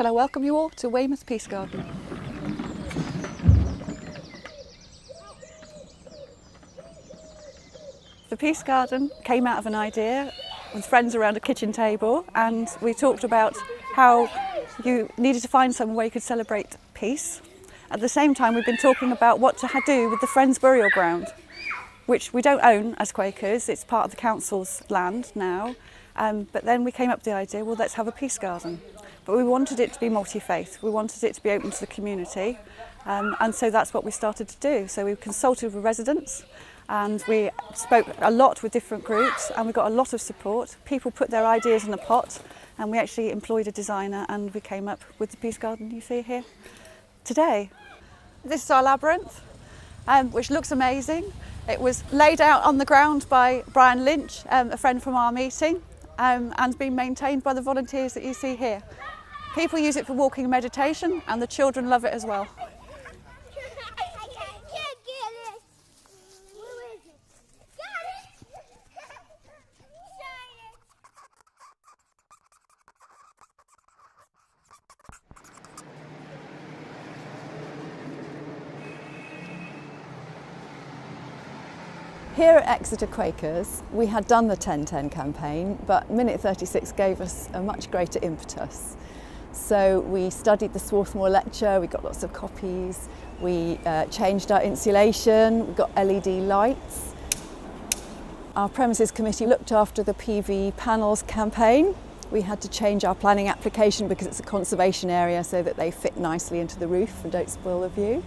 can I welcome you all to Weymouth Peace Garden. The Peace Garden came out of an idea with friends around a kitchen table, and we talked about how you needed to find some way you could celebrate peace. At the same time, we've been talking about what to do with the Friends burial ground, which we don't own as Quakers. It's part of the council's land now. But then we came up with the idea, well, let's have a peace garden. But we wanted it to be multi-faith. We wanted it to be open to the community. And so that's what we started to do. So we consulted with residents, and we spoke a lot with different groups, and we got a lot of support. People put their ideas in a pot, and we actually employed a designer, and we came up with the peace garden you see here today. This is our labyrinth, which looks amazing. It was laid out on the ground by Brian Lynch, a friend from our meeting, and being maintained by the volunteers that you see here. People use it for walking and meditation, and the children love it as well. Here at Exeter Quakers, we had done the 10-10 campaign, but Minute 36 gave us a much greater impetus. So we studied the Swarthmore lecture, we got lots of copies, we changed our insulation, we got LED lights. Our premises committee looked after the PV panels campaign. We had to change our planning application because it's a conservation area so that they fit nicely into the roof and don't spoil the view.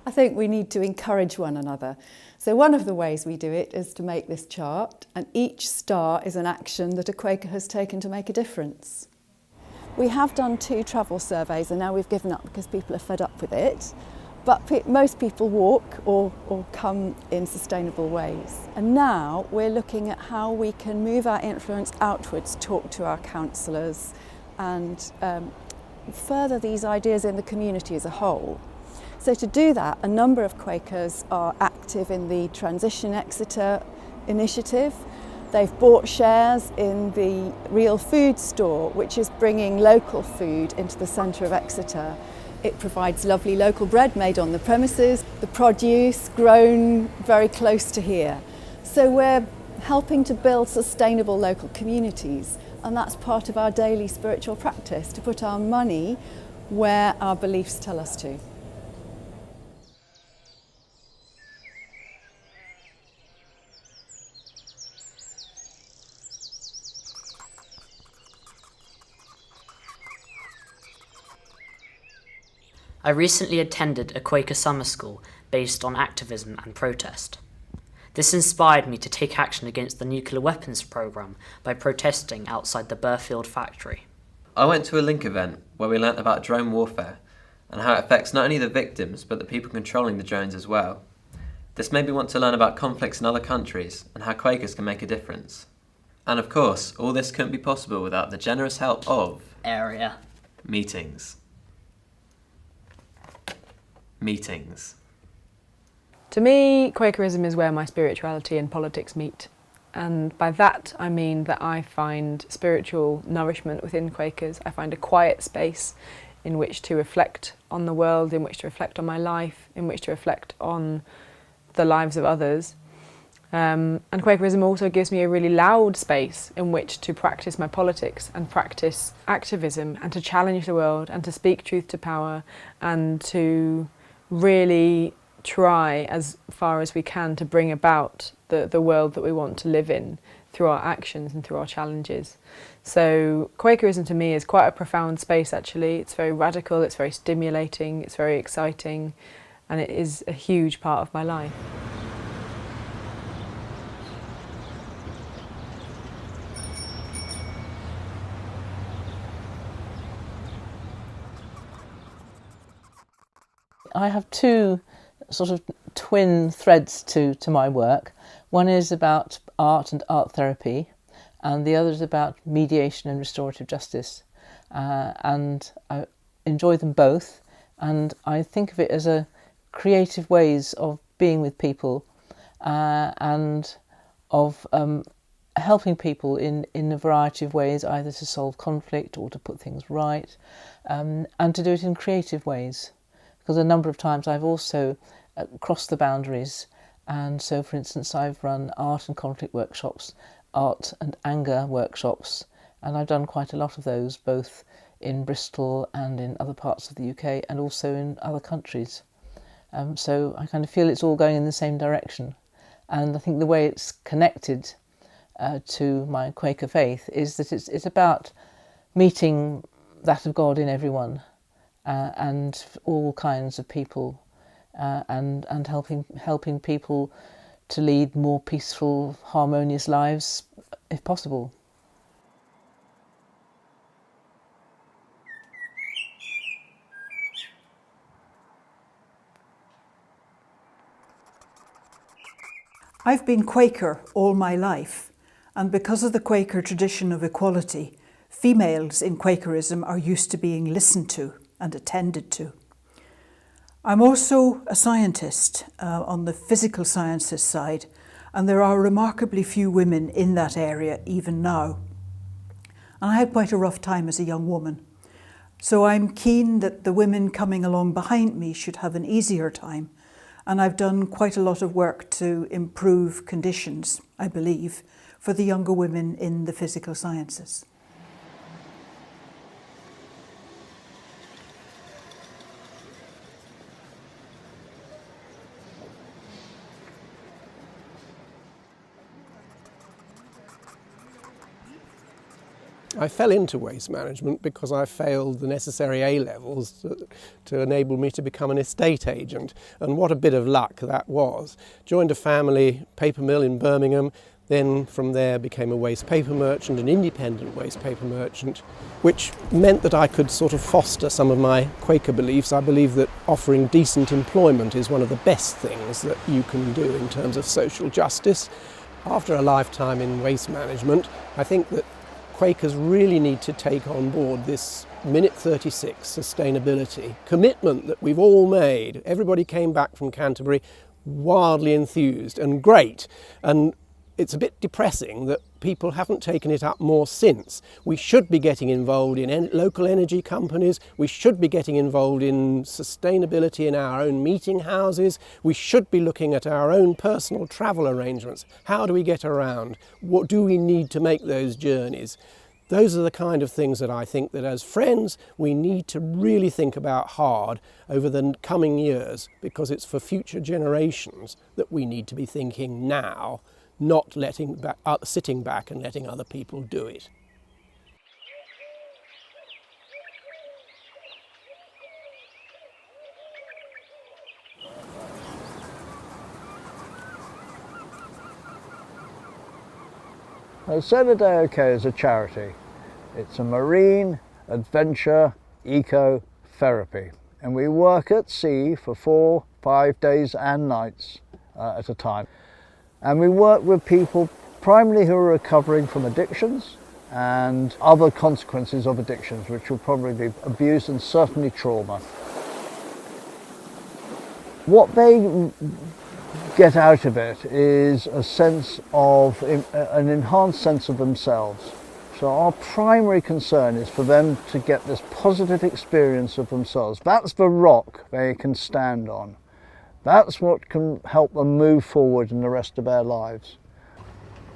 I think we need to encourage one another. So one of the ways we do it is to make this chart, and each star is an action that a Quaker has taken to make a difference. We have done 2 travel surveys, and now we've given up because people are fed up with it. But most people walk or come in sustainable ways. And now we're looking at how we can move our influence outwards, talk to our councillors, and further these ideas in the community as a whole. So to do that, a number of Quakers are active in the Transition Exeter initiative. They've bought shares in the Real Food Store, which is bringing local food into the centre of Exeter. It provides lovely local bread made on the premises, the produce grown very close to here. So we're helping to build sustainable local communities, and that's part of our daily spiritual practice, to put our money where our beliefs tell us to. I recently attended a Quaker summer school based on activism and protest. This inspired me to take action against the nuclear weapons programme by protesting outside the Burfield factory. I went to a Link event where we learnt about drone warfare and how it affects not only the victims but the people controlling the drones as well. This made me want to learn about conflicts in other countries and how Quakers can make a difference. And of course, all this couldn't be possible without the generous help of Area. meetings. Meetings. To me, Quakerism is where my spirituality and politics meet. And by that, I mean that I find spiritual nourishment within Quakers. I find a quiet space in which to reflect on the world, in which to reflect on my life, in which to reflect on the lives of others. And Quakerism also gives me a really loud space in which to practice my politics and practice activism and to challenge the world and to speak truth to power and to really try as far as we can to bring about the world that we want to live in through our actions and through our challenges. So Quakerism to me is quite a profound space actually. It's very radical, it's very stimulating, it's very exciting, and it is a huge part of my life. I have 2 sort of twin threads to my work. One is about art and art therapy, and the other is about mediation and restorative justice. And I enjoy them both, and I think of it as a creative ways of being with people and of helping people in a variety of ways, either to solve conflict or to put things right, and to do it in creative ways. Because a number of times I've also crossed the boundaries, and so, for instance, I've run art and conflict workshops, art and anger workshops, and I've done quite a lot of those, both in Bristol and in other parts of the UK, and also in other countries. So I kind of feel it's all going in the same direction. And I think the way it's connected to my Quaker faith is that it's about meeting that of God in everyone, and all kinds of people, and helping people to lead more peaceful, harmonious lives, if possible. I've been Quaker all my life, and because of the Quaker tradition of equality, females in Quakerism are used to being listened to and attended to. I'm also a scientist on the physical sciences side, and there are remarkably few women in that area even now. And I had quite a rough time as a young woman. So I'm keen that the women coming along behind me should have an easier time. And I've done quite a lot of work to improve conditions, I believe, for the younger women in the physical sciences. I fell into waste management because I failed the necessary A-levels to enable me to become an estate agent. And what a bit of luck that was. Joined a family paper mill in Birmingham, then from there became a waste paper merchant, an independent waste paper merchant, which meant that I could sort of foster some of my Quaker beliefs. I believe that offering decent employment is one of the best things that you can do in terms of social justice. After a lifetime in waste management, I think that Quakers really need to take on board this Minute 36 sustainability commitment that we've all made. Everybody came back from Canterbury wildly enthused and great, and it's a bit depressing that people haven't taken it up more since. We should be getting involved in local energy companies. We should be getting involved in sustainability in our own meeting houses. We should be looking at our own personal travel arrangements. How do we get around? What do we need to make those journeys? Those are the kind of things that I think that as friends we need to really think about hard over the coming years, because it's for future generations that we need to be thinking now, not sitting back and letting other people do it. Senadeo K is a charity. It's a marine adventure eco-therapy, and we work at sea for 4-5 days and nights at a time. And we work with people primarily who are recovering from addictions and other consequences of addictions, which will probably be abuse and certainly trauma. What they get out of it is a sense of, an enhanced sense of themselves. So our primary concern is for them to get this positive experience of themselves. That's the rock they can stand on. That's what can help them move forward in the rest of their lives.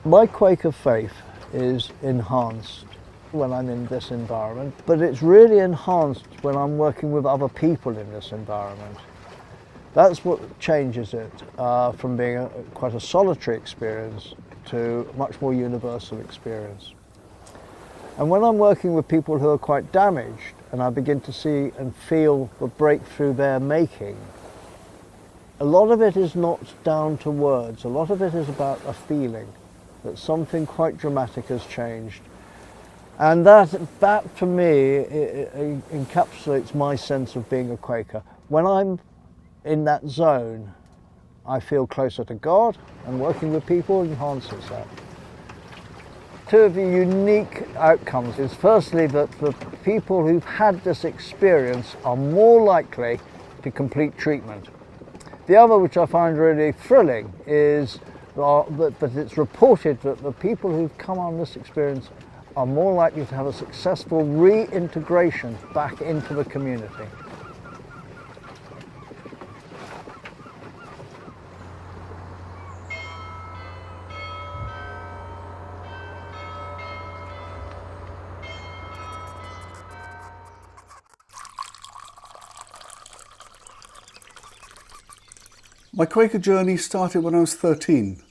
My Quaker faith is enhanced when I'm in this environment, but it's really enhanced when I'm working with other people in this environment. That's what changes it from being quite a solitary experience to a much more universal experience. And when I'm working with people who are quite damaged and I begin to see and feel the breakthrough they're making, a lot of it is not down to words. A lot of it is about a feeling that something quite dramatic has changed. And that for me encapsulates my sense of being a Quaker. When I'm in that zone, I feel closer to God, and working with people enhances that. Two of the unique outcomes is firstly that the people who've had this experience are more likely to complete treatment. The other, which I find really thrilling, is but it's reported that the people who've come on this experience are more likely to have a successful reintegration back into the community. My Quaker journey started when I was 13.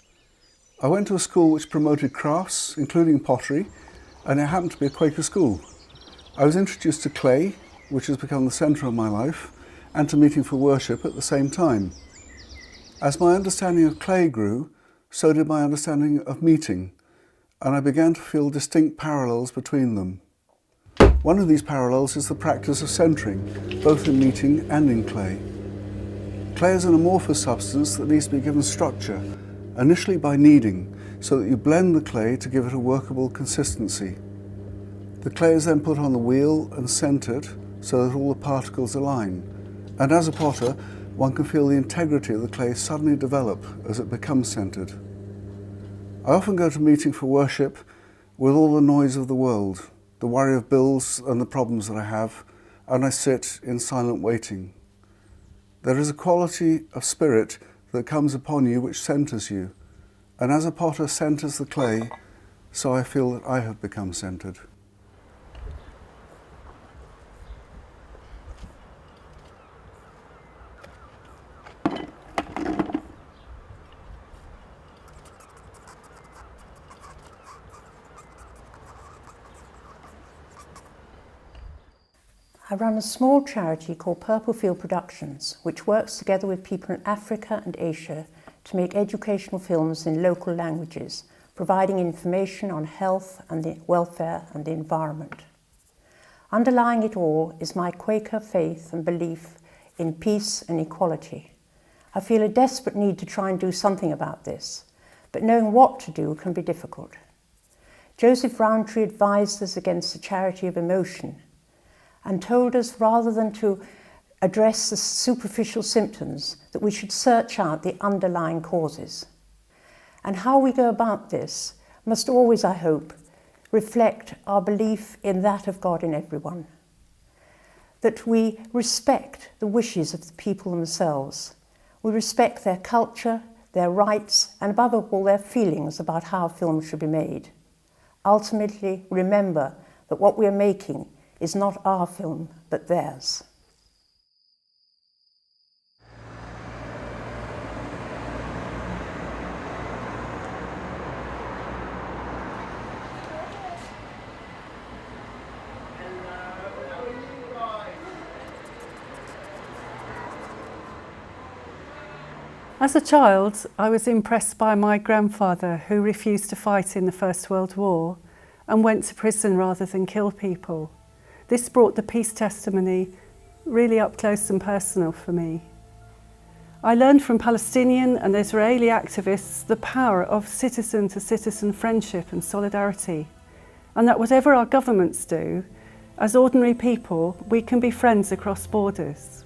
I went to a school which promoted crafts, including pottery, and it happened to be a Quaker school. I was introduced to clay, which has become the centre of my life, and to meeting for worship at the same time. As my understanding of clay grew, so did my understanding of meeting, and I began to feel distinct parallels between them. One of these parallels is the practice of centering, both in meeting and in clay. Clay is an amorphous substance that needs to be given structure, initially by kneading, so that you blend the clay to give it a workable consistency. The clay is then put on the wheel and centered so that all the particles align. And as a potter, one can feel the integrity of the clay suddenly develop as it becomes centered. I often go to meeting for worship with all the noise of the world, the worry of bills and the problems that I have, and I sit in silent waiting. There is a quality of spirit that comes upon you which centres you, and as a potter centres the clay, so I feel that I have become centred. I run a small charity called Purple Field Productions, which works together with people in Africa and Asia to make educational films in local languages, providing information on health and the welfare and the environment. Underlying it all is my Quaker faith and belief in peace and equality. I feel a desperate need to try and do something about this, but knowing what to do can be difficult. Joseph Rowntree advised us against the charity of emotion, and told us rather than to address the superficial symptoms that we should search out the underlying causes. And how we go about this must always, I hope, reflect our belief in that of God in everyone. That we respect the wishes of the people themselves. We respect their culture, their rights, and above all their feelings about how films should be made. Ultimately, remember that what we are making is not our film, but theirs. As a child, I was impressed by my grandfather, who refused to fight in the First World War and went to prison rather than kill people. This brought the peace testimony really up close and personal for me. I learned from Palestinian and Israeli activists the power of citizen-to-citizen friendship and solidarity, and that whatever our governments do, as ordinary people, we can be friends across borders.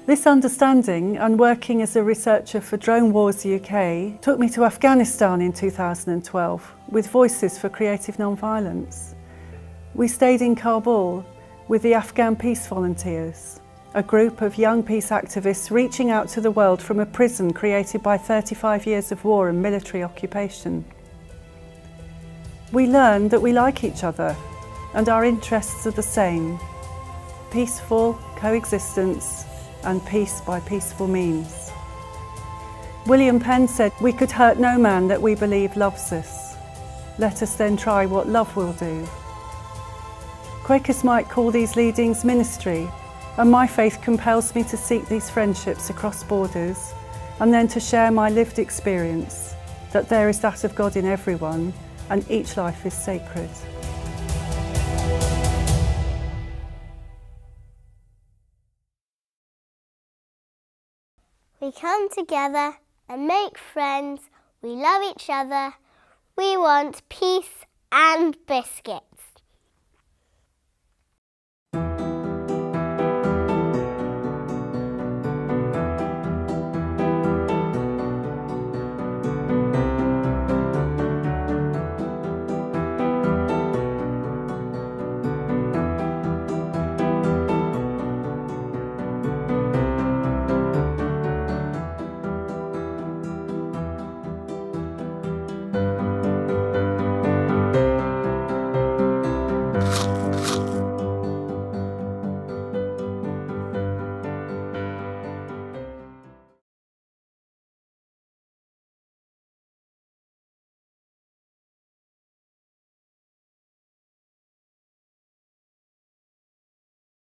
This understanding, and working as a researcher for Drone Wars UK, took me to Afghanistan in 2012 with Voices for Creative Non-Violence. We stayed in Kabul with the Afghan Peace Volunteers, a group of young peace activists reaching out to the world from a prison created by 35 years of war and military occupation. We learned that we like each other and our interests are the same: peaceful coexistence and peace by peaceful means. William Penn said, "We could hurt no man that we believe loves us. Let us then try what love will do." Quakers might call these leadings ministry, and my faith compels me to seek these friendships across borders and then to share my lived experience, that there is that of God in everyone and each life is sacred. We come together and make friends, we love each other, we want peace and biscuits.